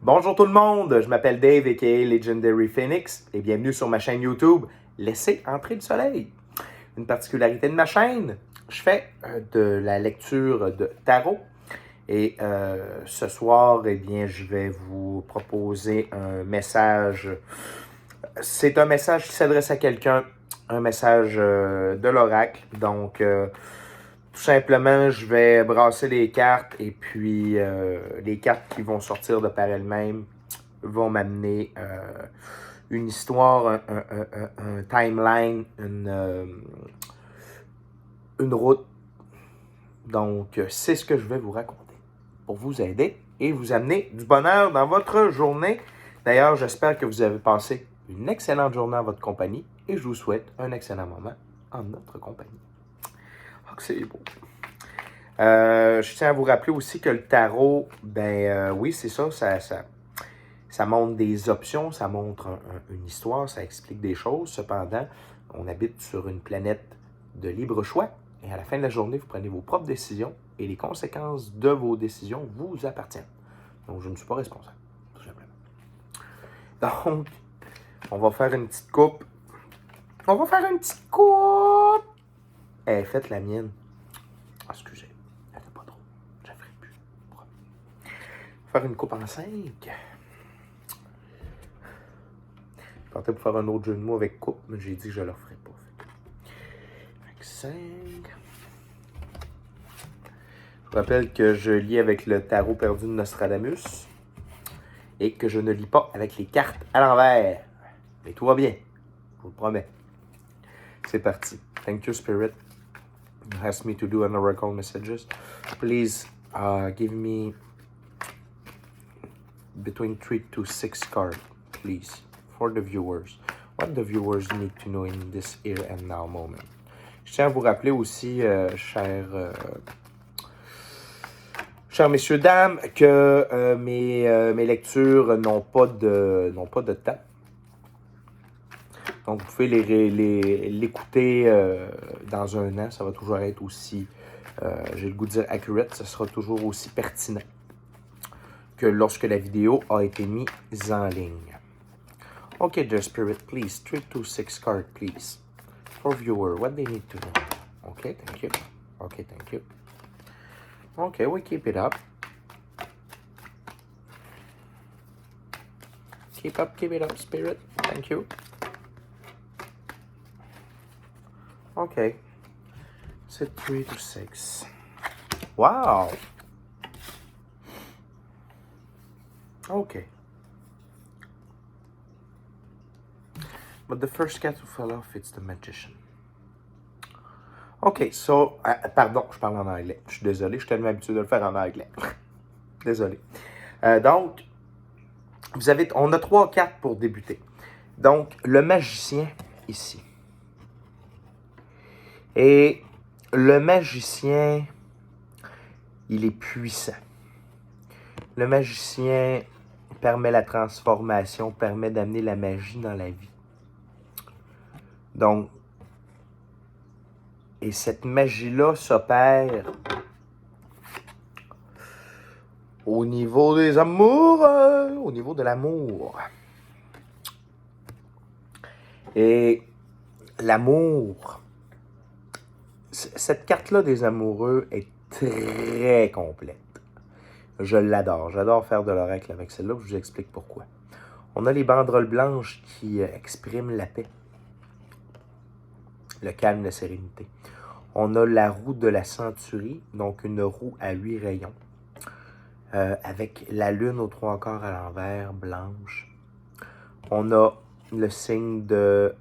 Bonjour tout le monde, je m'appelle Dave aka Legendary Phoenix et bienvenue sur ma chaîne YouTube Laissez entrer le soleil. Une particularité de ma chaîne, je fais de la lecture de tarot et ce soir, eh bien, je vais vous proposer un message. C'est un message qui s'adresse à quelqu'un, un message de l'oracle. Donc, tout simplement, je vais brasser les cartes et puis les cartes qui vont sortir de par elles-mêmes vont m'amener une histoire, un timeline, une route. Donc, c'est ce que je vais vous raconter pour vous aider et vous amener du bonheur dans votre journée. D'ailleurs, j'espère que vous avez passé une excellente journée en votre compagnie et je vous souhaite un excellent moment en notre compagnie. Oh, que c'est beau! Je tiens à vous rappeler aussi que le tarot, oui, c'est ça, ça montre des options, ça montre une histoire, ça explique des choses. Cependant, on habite sur une planète de libre choix et à la fin de la journée, vous prenez vos propres décisions et les conséquences de vos décisions vous appartiennent. Donc, je ne suis pas responsable, tout simplement. Donc, on va faire une petite coupe. Faites la mienne. Ah, excusez. Pas trop. Je ne ferai plus. On va faire une coupe en 5. Je tentais pour faire un autre jeu de mots avec coupe, mais j'ai dit que je ne le referais pas. Fait 5. Je vous rappelle que je lis avec le tarot perdu de Nostradamus et que je ne lis pas avec les cartes à l'envers. Mais tout va bien. Je vous le promets. C'est parti. Thank you, Spirit. You asked me to do an oracle messages. Please give me between 3 to 6 cards, please, for the viewers. What the viewers need to know in this here and now moment. Je tiens à vous rappeler aussi, chers messieurs, dames, que mes lectures n'ont pas de temps. Donc, vous pouvez l'écouter dans un an. Ça va toujours être aussi, j'ai le goût de dire accurate, ça sera toujours aussi pertinent que lorsque la vidéo a été mise en ligne. Okay, dear spirit, please, 3 to 6 cards, please. For viewer, what they need to know. Okay, thank you. Okay, thank you. Okay, we keep it up. Keep it up, spirit. Thank you. Okay. C'est 3 to 6. Wow. Okay. But the first cat who fell off, it's the magician. Okay, so... pardon, je parle en anglais. Je suis désolé, je suis tellement habitué de le faire en anglais. Désolé. Donc, on a 3 cartes pour débuter. Donc, le magicien, ici. Et le magicien, il est puissant. Le magicien permet la transformation, permet d'amener la magie dans la vie. Donc, et cette magie-là s'opère au niveau des amours, au niveau de l'amour. Et l'amour, cette carte-là des amoureux est très complète. Je l'adore. J'adore faire de l'oracle avec celle-là. Je vous explique pourquoi. On a les banderoles blanches qui expriment la paix, le calme, la sérénité. On a la roue de la centurie, donc une roue à 8 rayons, avec la lune aux 3/4 à l'envers, blanche. On a le signe de...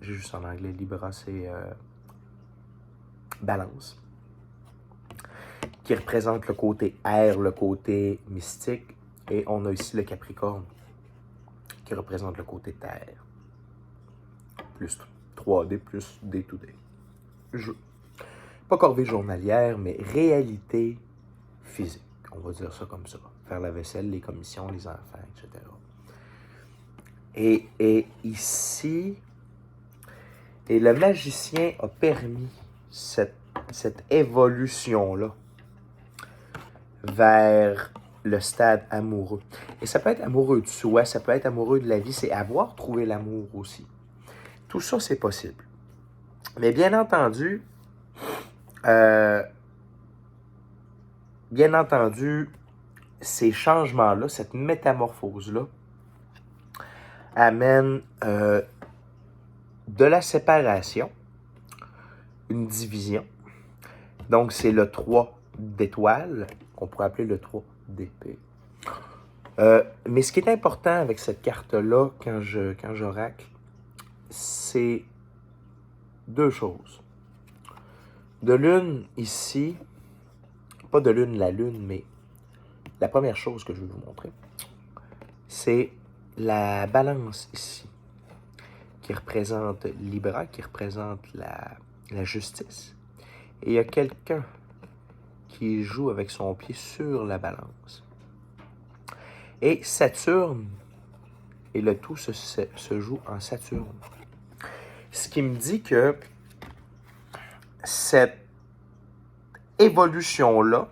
j'ai juste en anglais, Libra, c'est Balance, qui représente le côté air, le côté mystique. Et on a ici le Capricorne, qui représente le côté terre. Plus 3D, plus day-to-day. Pas corvée journalière, mais réalité physique. On va dire ça comme ça. Faire la vaisselle, les commissions, les enfants, etc. Et ici, et le magicien a permis cette évolution-là vers le stade amoureux. Et ça peut être amoureux de soi, ça peut être amoureux de la vie, c'est avoir trouvé l'amour aussi. Tout ça, c'est possible. Mais bien entendu, ces changements-là, cette métamorphose-là, amène de la séparation, une division. Donc, c'est le 3 d'étoiles, qu'on pourrait appeler le 3 d'épée. Mais ce qui est important avec cette carte-là, quand j'oracle, c'est deux choses. De lune, ici, pas de lune, la lune, mais la première chose que je vais vous montrer, c'est la balance ici, qui représente Libra, qui représente la justice. Et il y a quelqu'un qui joue avec son pied sur la balance. Et Saturne, et le tout se joue en Saturne. Ce qui me dit que cette évolution-là,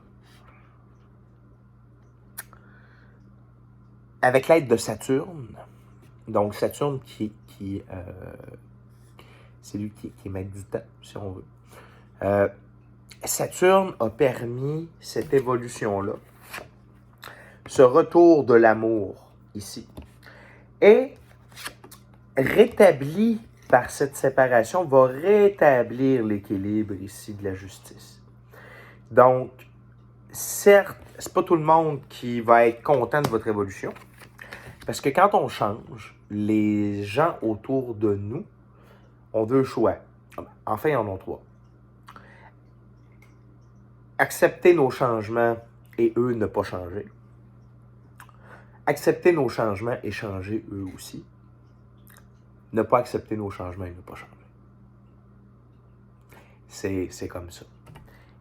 avec l'aide de Saturne, donc Saturne c'est lui qui est maître du temps, si on veut. Saturne a permis cette évolution-là, ce retour de l'amour ici, et rétabli par cette séparation, va rétablir l'équilibre ici de la justice. Donc, certes, c'est pas tout le monde qui va être content de votre évolution, parce que quand on change, les gens autour de nous ont deux choix. Enfin, ils en ont trois. Accepter nos changements et eux ne pas changer. Accepter nos changements et changer eux aussi. Ne pas accepter nos changements et ne pas changer. C'est comme ça.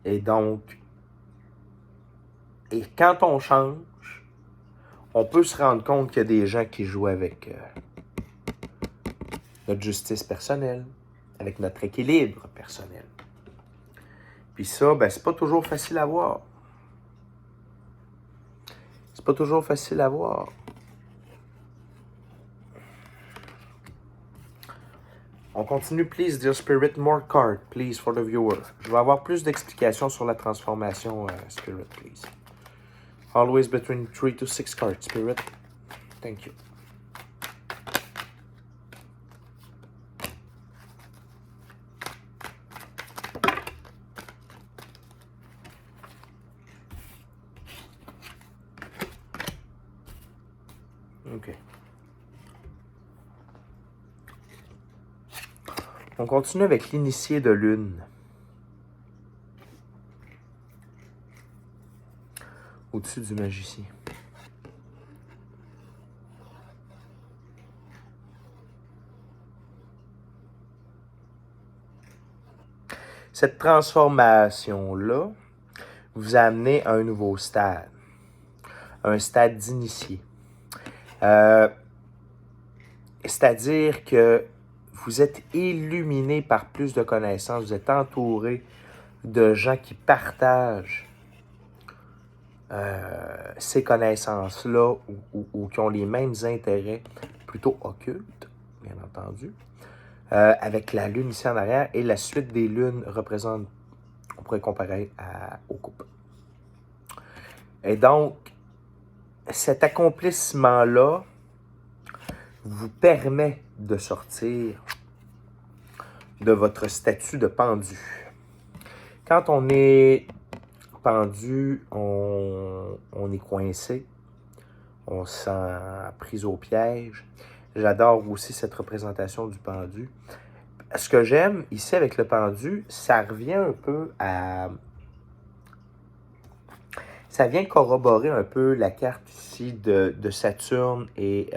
Et donc, quand on change, on peut se rendre compte qu'il y a des gens qui jouent avec notre justice personnelle, avec notre équilibre personnel. Puis ça, ben, c'est pas toujours facile à voir. C'est pas toujours facile à voir. On continue, please, dear spirit, more card, please, for the viewer. Je vais avoir plus d'explications sur la transformation, spirit, please. Always between 3 to 6 cards, spirit. Thank you. OK. On continue avec l'initié de lune. Au-dessus du magicien. Cette transformation-là vous a amené à un nouveau stade. Un stade d'initié. C'est-à-dire que vous êtes illuminé par plus de connaissances, vous êtes entouré de gens qui partagent ces connaissances-là ou qui ont les mêmes intérêts, plutôt occultes, bien entendu, avec la lune ici en arrière, et la suite des lunes représente, on pourrait comparer aux coupes. Et donc, cet accomplissement-là vous permet de sortir de votre statut de pendu. Quand on est pendu, on est coincé, on se sent pris au piège. J'adore aussi cette représentation du pendu. Ce que j'aime ici avec le pendu, ça revient un peu à... Ça vient corroborer un peu la carte ici de Saturne et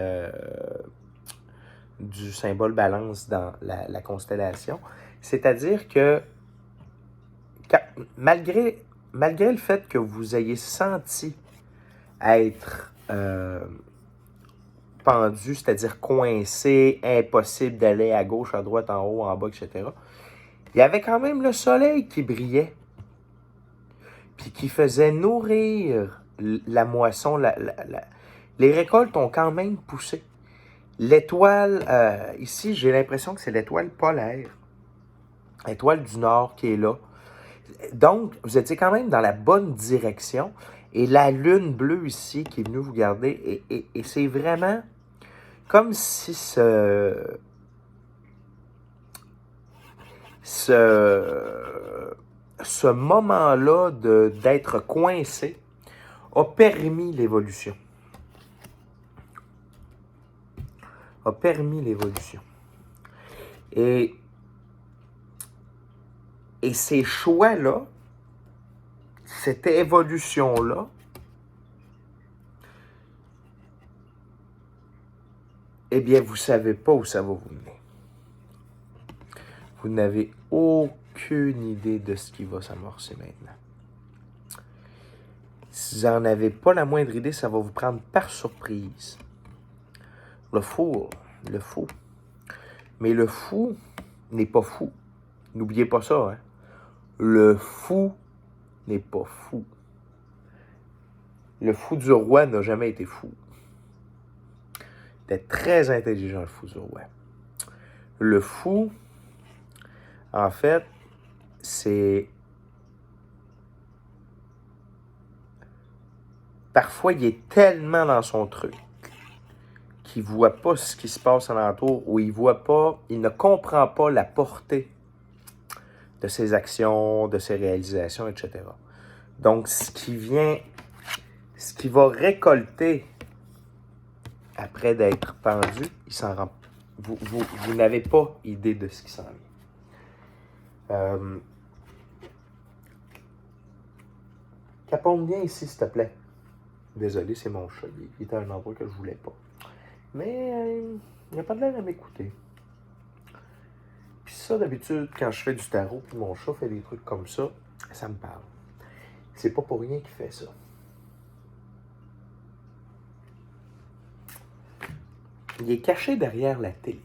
du symbole balance dans la constellation. C'est-à-dire que malgré le fait que vous ayez senti être pendu, c'est-à-dire coincé, impossible d'aller à gauche, à droite, en haut, en bas, etc., il y avait quand même le soleil qui brillait. puis qui faisait nourrir la moisson. Les récoltes ont quand même poussé. L'étoile, ici, j'ai l'impression que c'est l'étoile polaire, l'étoile du Nord qui est là. Donc, vous étiez quand même dans la bonne direction. Et la lune bleue ici qui est venue vous garder, et c'est vraiment comme si ce moment-là d'être coincé a permis l'évolution. A permis l'évolution. Et ces choix-là, cette évolution-là, eh bien, vous ne savez pas où ça va vous mener. Vous n'avez aucune idée de ce qui va s'amorcer maintenant. Si vous n'en avez pas la moindre idée, ça va vous prendre par surprise. Le fou. Mais le fou n'est pas fou. N'oubliez pas ça, hein. Le fou n'est pas fou. Le fou du roi n'a jamais été fou. Il était très intelligent, le fou du roi. Le fou, en fait, c'est... Parfois, il est tellement dans son truc qu'il ne voit pas ce qui se passe alentour, ou il ne comprend pas la portée de ses actions, de ses réalisations, etc. Donc, ce qui va récolter après d'être pendu, il s'en rend. Vous n'avez pas idée de ce qui s'en vient. Caponne bien ici, s'il te plaît. Désolé, c'est mon chat. Il était à un endroit que je voulais pas. Mais il n'a pas de l'air à m'écouter. Puis ça, d'habitude, quand je fais du tarot, puis mon chat fait des trucs comme ça me parle. C'est pas pour rien qu'il fait ça. Il est caché derrière la télé.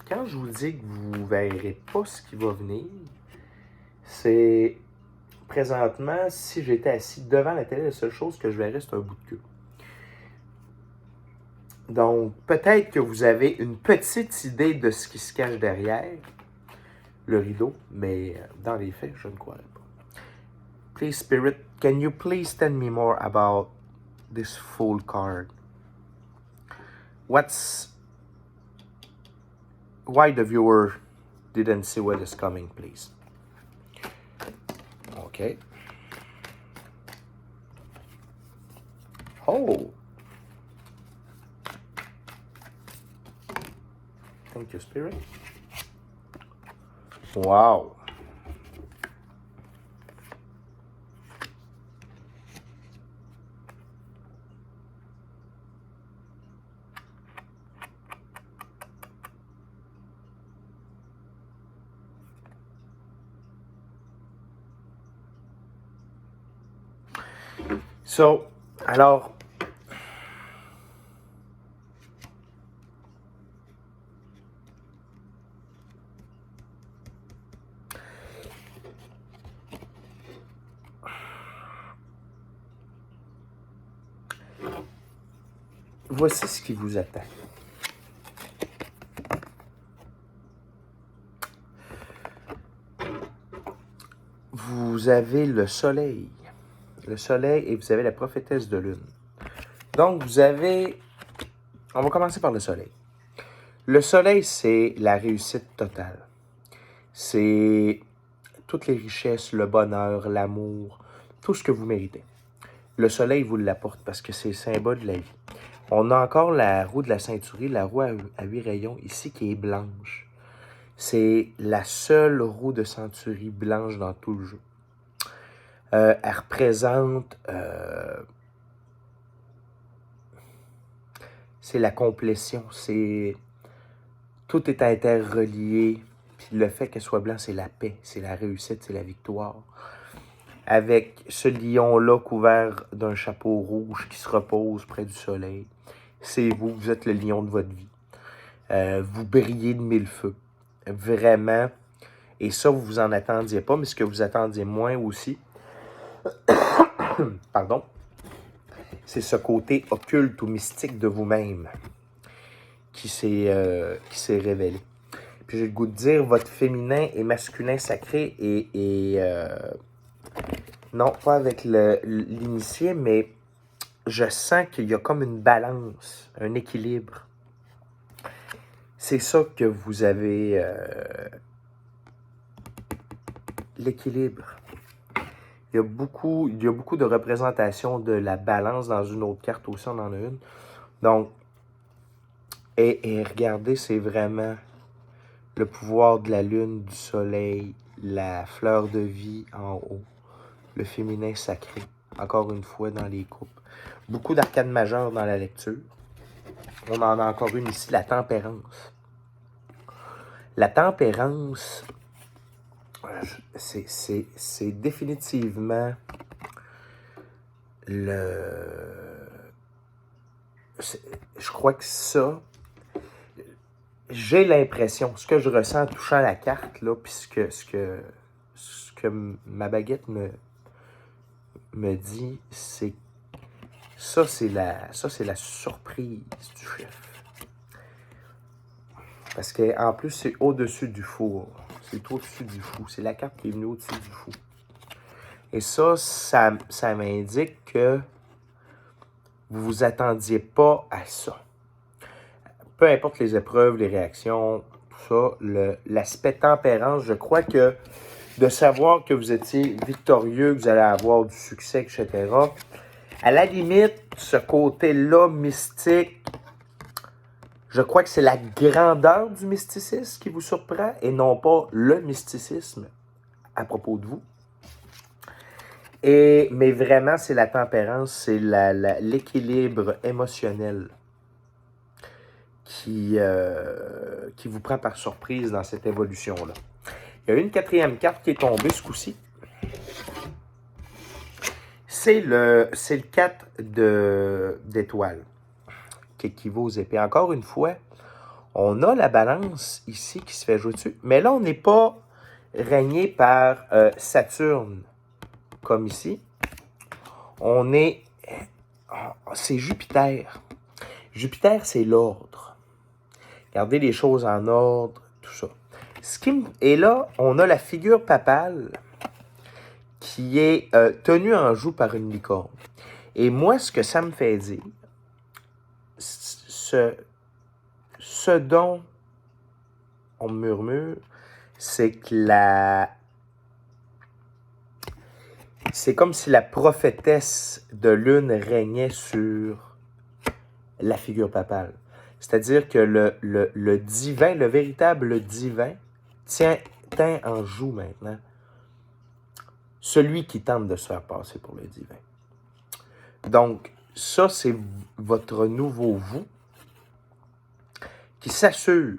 Quand je vous dis que vous ne verrez pas ce qui va venir, c'est présentement, si j'étais assis devant la télé, la seule chose que je verrais, c'est un bout de queue. Donc, peut-être que vous avez une petite idée de ce qui se cache derrière le rideau, mais dans les faits, je ne croirais pas. Please, Spirit, can you please tell me more about this Fool card? Why the viewer didn't see what is coming, please? Okay. Oh. Thank you, Spirit. Wow. So, alors, voici ce qui vous attend. Vous avez le soleil. Le soleil et vous avez la prophétesse de lune. Donc, on va commencer par le soleil. Le soleil, c'est la réussite totale. C'est toutes les richesses, le bonheur, l'amour, tout ce que vous méritez. Le soleil vous l'apporte parce que c'est le symbole de la vie. On a encore la roue de la ceinturie, la roue à 8 rayons ici qui est blanche. C'est la seule roue de ceinturie blanche dans tout le jeu. Elle représente... c'est la complétion, tout est interrelié, puis le fait qu'elle soit blanche, c'est la paix, c'est la réussite, c'est la victoire. Avec ce lion-là couvert d'un chapeau rouge qui se repose près du soleil, c'est vous êtes le lion de votre vie. Vous brillez de mille feux, vraiment, et ça, vous vous en attendiez pas, mais ce que vous attendiez moins aussi, Pardon. C'est ce côté occulte ou mystique de vous-même qui s'est révélé. Puis j'ai le goût de dire, votre féminin et masculin sacré et non, pas avec l'initié, mais je sens qu'il y a comme une balance, un équilibre. C'est ça que vous avez, l'équilibre. Il y a beaucoup de représentations de la balance dans une autre carte aussi, on en a une. Donc, et regardez, c'est vraiment le pouvoir de la lune, du soleil, la fleur de vie en haut, le féminin sacré, encore une fois dans les coupes. Beaucoup d'arcades majeures dans la lecture. On en a encore une ici, la tempérance. La tempérance, c'est définitivement je crois que ça, j'ai l'impression, ce que je ressens en touchant la carte, là, puis ce que ma baguette me dit, c'est ça, c'est la surprise du chef. Parce qu'en plus, c'est au-dessus du four. C'est au-dessus du fou. C'est la carte qui est venue au-dessus du fou. Et ça m'indique que vous vous attendiez pas à ça. Peu importe les épreuves, les réactions, tout ça, l'aspect tempérance, je crois que de savoir que vous étiez victorieux, que vous allez avoir du succès, etc., à la limite, ce côté-là mystique, je crois que c'est la grandeur du mysticisme qui vous surprend et non pas le mysticisme à propos de vous. Mais vraiment, c'est la tempérance, c'est l'équilibre émotionnel qui vous prend par surprise dans cette évolution-là. Il y a une quatrième carte qui est tombée ce coup-ci. C'est le 4 d'étoiles qui équivaut aux épées. Encore une fois, on a la balance ici qui se fait jouer dessus. Mais là, on n'est pas régné par Saturne comme ici. C'est Jupiter. Jupiter, c'est l'ordre. Garder les choses en ordre, tout ça. Et là, on a la figure papale qui est tenue en joue par une licorne. Et moi, ce que ça me fait dire, ce dont on murmure, c'est que c'est comme si la prophétesse de lune régnait sur la figure papale. C'est-à-dire que le divin, le véritable divin, tient en joue maintenant celui qui tente de se faire passer pour le divin. Donc, ça, c'est votre nouveau vous qui s'assure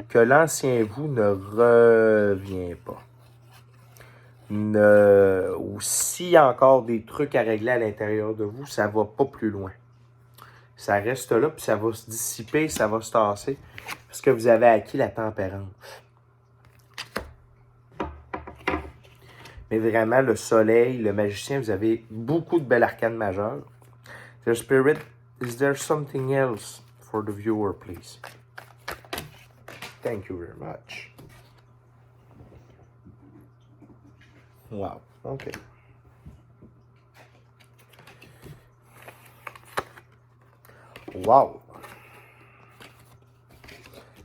que l'ancien vous ne revient pas. Ou s'il y a encore des trucs à régler à l'intérieur de vous, ça ne va pas plus loin. Ça reste là, puis ça va se dissiper, ça va se tasser, parce que vous avez acquis la tempérance. Mais vraiment, le soleil, le magicien, vous avez beaucoup de belles arcanes majeures. The Spirit, is there something else for the viewer, please? Thank you very much. Wow, OK. Wow.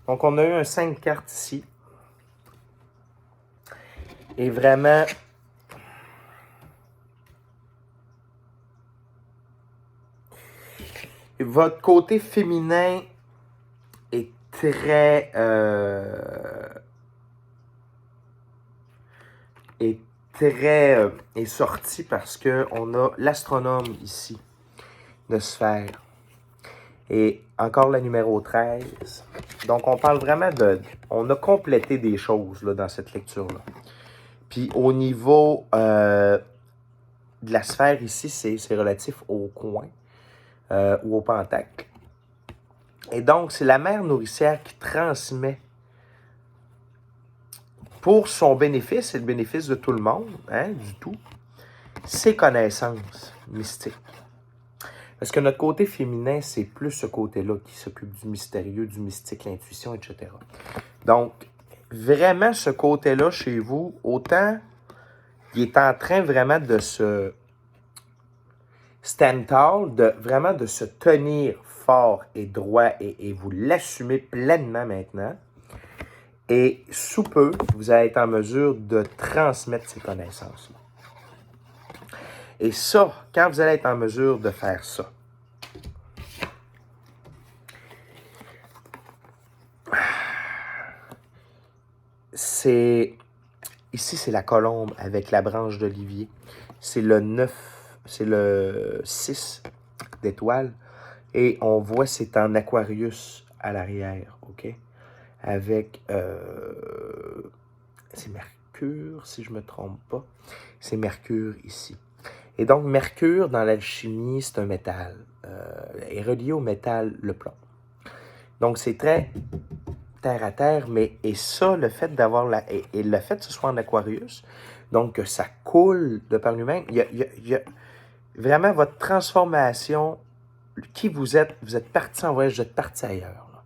Donc, on a eu un 5 cartes ici. Et vraiment, votre côté féminin est très... est sorti parce qu'on a l'astronome ici de sphère. Et encore la numéro 13. Donc, on parle vraiment on a complété des choses là, dans cette lecture-là. Puis, au niveau de la sphère ici, c'est relatif au coin ou au pentacle. Et donc, c'est la mère nourricière qui transmet pour son bénéfice et le bénéfice de tout le monde, hein, du tout, ses connaissances mystiques. Parce que notre côté féminin, c'est plus ce côté-là qui s'occupe du mystérieux, du mystique, l'intuition, etc. Donc, vraiment, ce côté-là chez vous, autant il est en train vraiment de se stand tall, vraiment de se tenir fort et droit et vous l'assumez pleinement maintenant. Et sous peu, vous allez être en mesure de transmettre ces connaissances-là. Et ça, quand vous allez être en mesure de faire ça, ici, c'est la colombe avec la branche d'olivier. C'est le 9, c'est le 6 d'étoiles. Et on voit, c'est en Aquarius à l'arrière, OK? Avec, c'est Mercure, si je ne me trompe pas. C'est Mercure ici. Et donc, Mercure, dans l'alchimie, c'est un métal. Est relié au métal, le plomb. Donc, c'est très terre à terre, mais et ça, le fait d'avoir et le fait que ce soit en Aquarius, donc que ça coule de par lui-même, il y a vraiment votre transformation, qui vous êtes parti en voyage, vous êtes parti ailleurs. Là.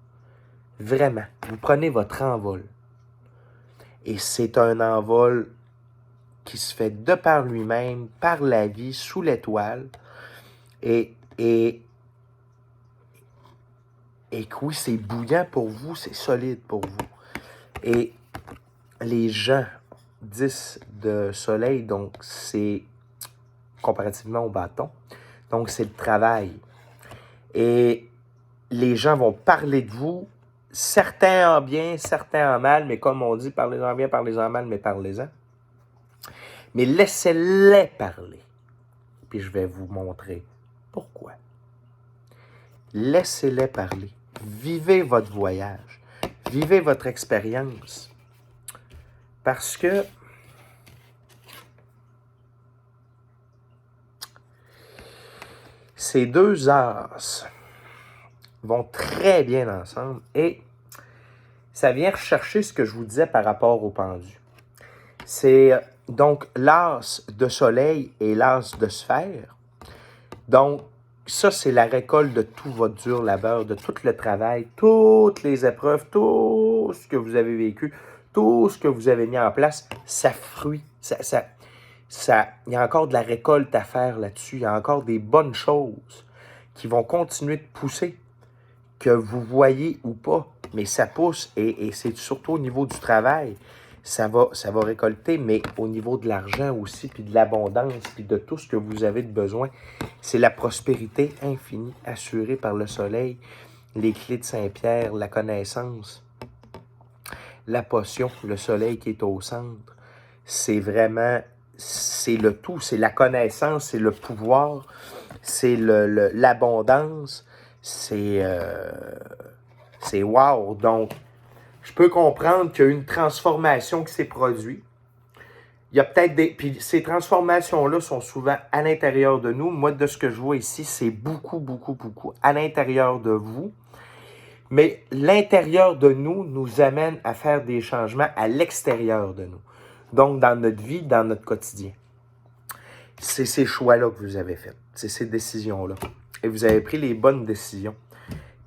Vraiment, vous prenez votre envol. Et c'est un envol qui se fait de par lui-même, par la vie, sous l'étoile, et que oui, c'est bouillant pour vous, c'est solide pour vous. Et les gens 10 de soleil, donc c'est comparativement au bâton, donc c'est le travail. Et les gens vont parler de vous, certains en bien, certains en mal, mais comme on dit, parlez-en bien, parlez-en mal, mais parlez-en. Mais laissez-les parler. Puis je vais vous montrer pourquoi. Laissez-les parler. Vivez votre voyage. Vivez votre expérience. Parce que ces deux as vont très bien ensemble et ça vient rechercher ce que je vous disais par rapport au pendu. C'est donc l'as de soleil et l'as de sphère. Donc, ça, c'est la récolte de tout votre dur labeur, de tout le travail, toutes les épreuves, tout ce que vous avez vécu, tout ce que vous avez mis en place, ça fruit. Il y a encore de la récolte à faire là-dessus. Il y a encore des bonnes choses qui vont continuer de pousser, que vous voyez ou pas. Mais ça pousse et c'est surtout au niveau du travail. Ça va récolter, mais au niveau de l'argent aussi, puis de l'abondance, puis de tout ce que vous avez de besoin. C'est la prospérité infinie assurée par le soleil, les clés de Saint-Pierre, la connaissance, la potion, le soleil qui est au centre. C'est vraiment, c'est le tout, c'est la connaissance, c'est le pouvoir, c'est l'abondance, c'est wow. Donc, je peux comprendre qu'il y a une transformation qui s'est produite. Il y a peut-être des... Puis ces transformations-là sont souvent à l'intérieur de nous. Moi, de ce que je vois ici, c'est beaucoup, beaucoup, beaucoup à l'intérieur de vous. Mais l'intérieur de nous nous amène à faire des changements à l'extérieur de nous. Donc, dans notre vie, dans notre quotidien. C'est ces choix-là que vous avez faits. C'est ces décisions-là. Et vous avez pris les bonnes décisions.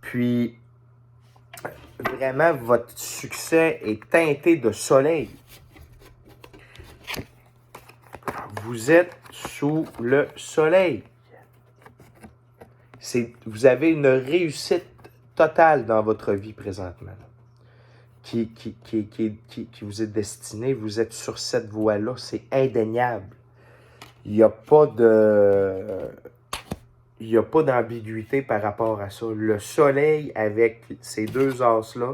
Puis, vraiment, votre succès est teinté de soleil. Vous êtes sous le soleil. Vous avez une réussite totale dans votre vie présentement. Qui vous est destinée. Vous êtes sur cette voie-là. C'est indéniable. Il n'y a pas d'ambiguïté par rapport à ça. Le soleil avec ces deux as-là,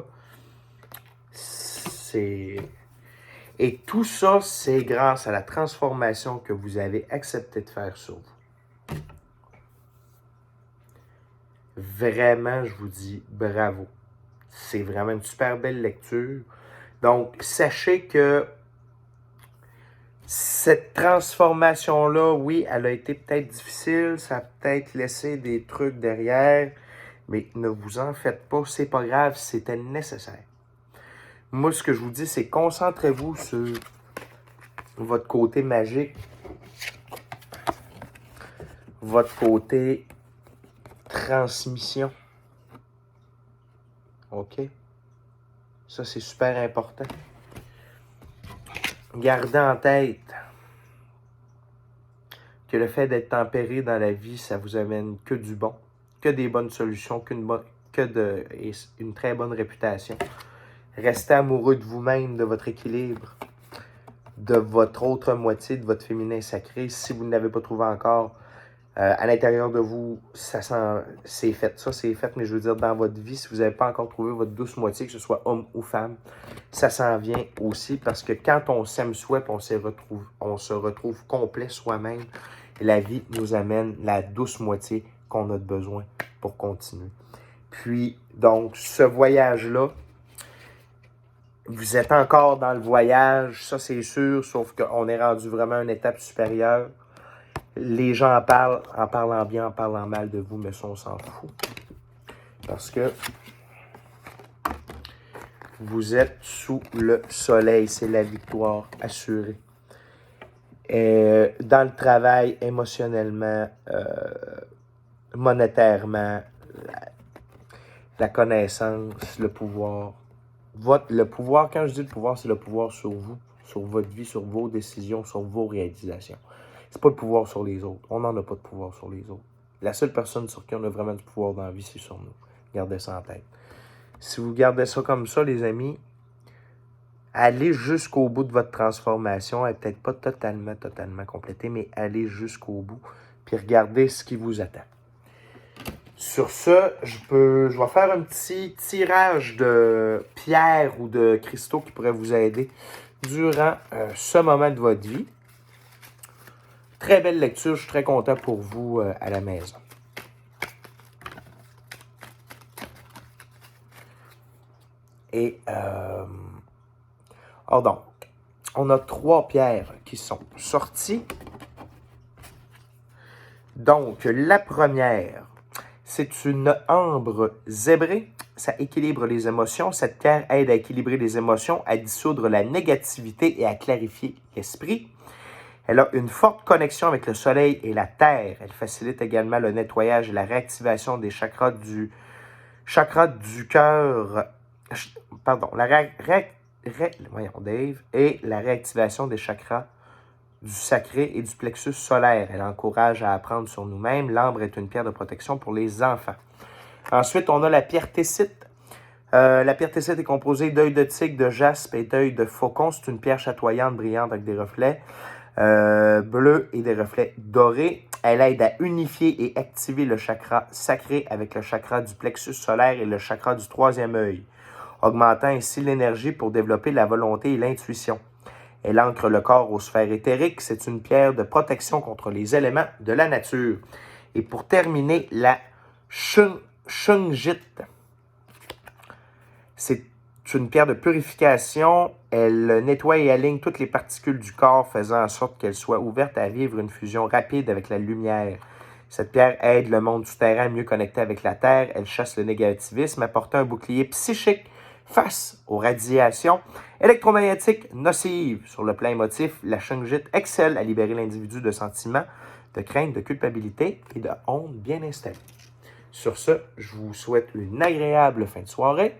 c'est... Et tout ça, c'est grâce à la transformation que vous avez accepté de faire sur vous. Vraiment, je vous dis bravo. C'est vraiment une super belle lecture. Donc, sachez que cette transformation-là, oui, elle a été peut-être difficile, ça a peut-être laissé des trucs derrière, mais ne vous en faites pas, c'est pas grave, c'était nécessaire. Moi, ce que je vous dis, c'est concentrez-vous sur votre côté magique, votre côté transmission. OK? Ça, c'est super important. Gardez en tête que le fait d'être tempéré dans la vie, ça vous amène que du bon, que des bonnes solutions, une très bonne réputation. Restez amoureux de vous-même, de votre équilibre, de votre autre moitié, de votre féminin sacré. Si vous ne l'avez pas trouvé encore, à l'intérieur de vous, c'est fait. Ça, c'est fait, mais je veux dire, dans votre vie, si vous n'avez pas encore trouvé votre douce moitié, que ce soit homme ou femme, ça s'en vient aussi parce que quand on s'aime soi, on se retrouve complet soi-même, la vie nous amène la douce moitié qu'on a besoin pour continuer. Puis, donc, ce voyage-là, vous êtes encore dans le voyage, ça c'est sûr, sauf qu'on est rendu vraiment à une étape supérieure. Les gens en parlant bien, en parlant mal de vous, mais ça, on s'en fout. Parce que vous êtes sous le soleil, c'est la victoire assurée. Dans le travail, émotionnellement, monétairement, la connaissance, le pouvoir. Le pouvoir, quand je dis le pouvoir, c'est le pouvoir sur vous, sur votre vie, sur vos décisions, sur vos réalisations. C'est pas le pouvoir sur les autres. On n'en a pas de pouvoir sur les autres. La seule personne sur qui on a vraiment du pouvoir dans la vie, c'est sur nous. Gardez ça en tête. Si vous gardez ça comme ça, les amis, allez jusqu'au bout de votre transformation. Elle n'est peut-être pas totalement complétée, mais allez jusqu'au bout. Puis regardez ce qui vous attend. Sur ce, je vais faire un petit tirage de pierres ou de cristaux qui pourraient vous aider durant ce moment de votre vie. Très belle lecture, je suis très content pour vous à la maison. Et, alors donc, on a 3 pierres qui sont sorties. Donc, la première, c'est une ambre zébrée. Ça équilibre les émotions. Cette pierre aide à équilibrer les émotions, à dissoudre la négativité et à clarifier l'esprit. Elle a une forte connexion avec le soleil et la terre. Elle facilite également le nettoyage et la réactivation des chakras du cœur. Pardon, et la réactivation des chakras du sacré et du plexus solaire. Elle encourage à apprendre sur nous-mêmes. L'ambre est une pierre de protection pour les enfants. Ensuite, on a la pierre técite. La pierre técite est composée d'œil de tigre, de jaspe et d'œil de faucon. C'est une pierre chatoyante, brillante avec des reflets bleus et des reflets dorés. Elle aide à unifier et activer le chakra sacré avec le chakra du plexus solaire et le chakra du 3e œil, augmentant ainsi l'énergie pour développer la volonté et l'intuition. Elle ancre le corps aux sphères éthériques. C'est une pierre de protection contre les éléments de la nature. Et pour terminer, la Shungite. C'est une pierre de purification. Elle nettoie et aligne toutes les particules du corps, faisant en sorte qu'elle soit ouverte à vivre une fusion rapide avec la lumière. Cette pierre aide le monde souterrain à mieux connecter avec la Terre. Elle chasse le négativisme, apportant un bouclier psychique face aux radiations électromagnétiques nocives. Sur le plan émotif, la Shungite excelle à libérer l'individu de sentiments de crainte, de culpabilité et de honte bien installés. Sur ce, je vous souhaite une agréable fin de soirée,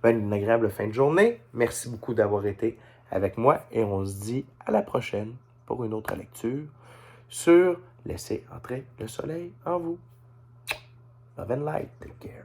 une agréable fin de journée. Merci beaucoup d'avoir été avec moi et on se dit à la prochaine pour une autre lecture sur Laissez entrer le soleil en vous. Love and light. Take care.